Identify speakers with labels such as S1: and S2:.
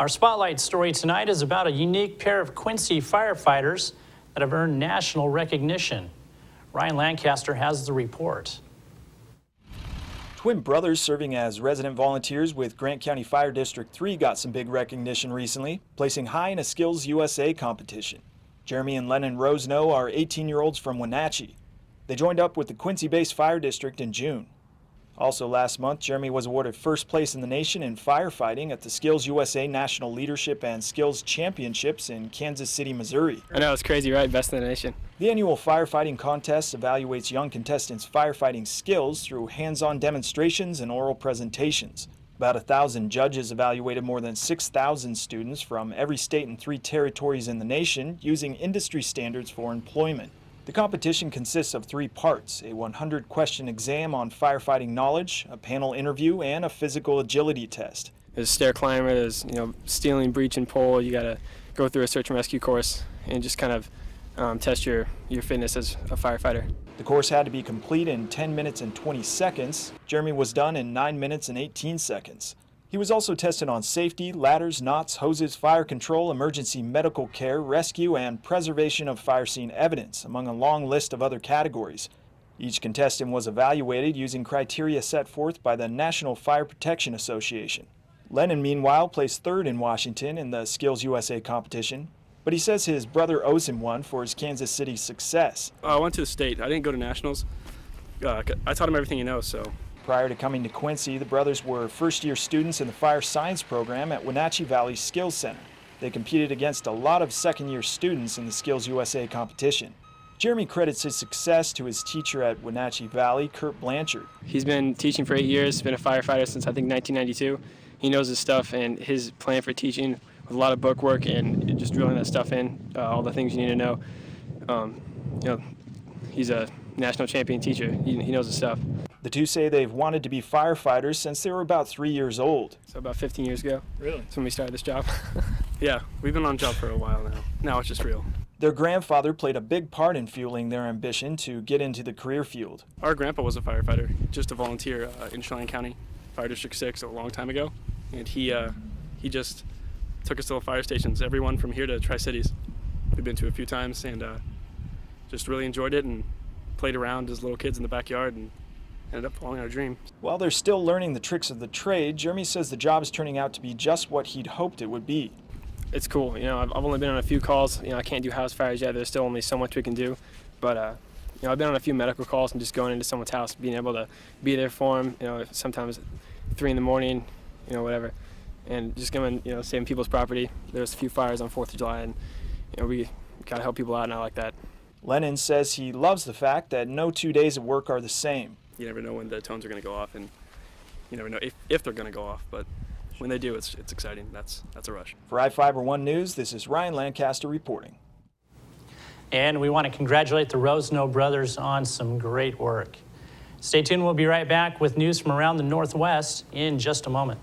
S1: Our spotlight story tonight is about a unique pair of Quincy firefighters that have earned national recognition. Ryan Lancaster has the report.
S2: Twin brothers serving as resident volunteers with Grant County Fire District 3 got some big recognition recently, placing high in a Skills USA competition. Jeremy and Lennon Roseno are 18-year-olds from Wenatchee. They joined up with the Quincy-based fire district in June. Also last month, Jeremy was awarded first place in the nation in firefighting at the Skills USA National Leadership and Skills Championships in Kansas City, Missouri.
S3: I know, it's crazy, right? Best in the nation.
S2: The annual firefighting contest evaluates young contestants' firefighting skills through hands-on demonstrations and oral presentations. About 1,000 judges evaluated more than 6,000 students from every state and 3 territories in the nation using industry standards for employment. The competition consists of 3 parts: a 100-question exam on firefighting knowledge, a panel interview, and a physical agility test.
S3: There's stair climber, there's stealing, breach, and pole. You got to go through a search and rescue course and just kind of test your fitness as a firefighter.
S2: The course had to be complete in 10 minutes and 20 seconds. Jeremy was done in 9 minutes and 18 seconds. He was also tested on safety, ladders, knots, hoses, fire control, emergency medical care, rescue, and preservation of fire scene evidence, among a long list of other categories. Each contestant was evaluated using criteria set forth by the National Fire Protection Association. Lennon, meanwhile, placed 3rd in Washington in the Skills USA competition, but he says his brother owes him one for his Kansas City success.
S4: I went to the state. I didn't go to nationals. I taught him everything he knows, so.
S2: Prior to coming to Quincy, the brothers were first-year students in the fire science program at Wenatchee Valley Skills Center. They competed against a lot of second-year students in the Skills USA competition. Jeremy credits his success to his teacher at Wenatchee Valley, Kurt Blanchard.
S3: He's been teaching for 8 years, been a firefighter since I think 1992. He knows his stuff, and his plan for teaching with a lot of book work and just drilling that stuff in, all the things you need to know. He's a national champion teacher. He knows his stuff.
S2: The two say they've wanted to be firefighters since they were about 3 years old.
S3: So about 15 years ago.
S4: Really?
S3: That's when we started this job.
S4: Yeah, we've been on job for a while now. Now it's just real.
S2: Their grandfather played a big part in fueling their ambition to get into the career field.
S4: Our grandpa was a firefighter, just a volunteer in Chelan County, Fire District 6 a long time ago. And he just took us to the fire stations, everyone from here to Tri-Cities. We've been to a few times and just really enjoyed it and played around as little kids in the backyard and ended up following our dream.
S2: While they're still learning the tricks of the trade, Jeremy says the job is turning out to be just what he'd hoped it would be.
S3: It's cool. I've only been on a few calls. I can't do house fires yet. There's still only so much we can do. But I've been on a few medical calls and just going into someone's house, being able to be there for them. Sometimes 3 in the morning, whatever, and just going, saving people's property. There's a few fires on 4th of July, and we gotta help people out, and I like that.
S2: Lennon says he loves the fact that no 2 days of work are the same.
S4: You never know when the tones are going to go off, and you never know if they're going to go off, but when they do, it's exciting. That's a rush.
S2: For iFIBER 1 News, this is Ryan Lancaster reporting.
S1: And we want to congratulate the Roseno brothers on some great work. Stay tuned, we'll be right back with news from around the Northwest in just a moment.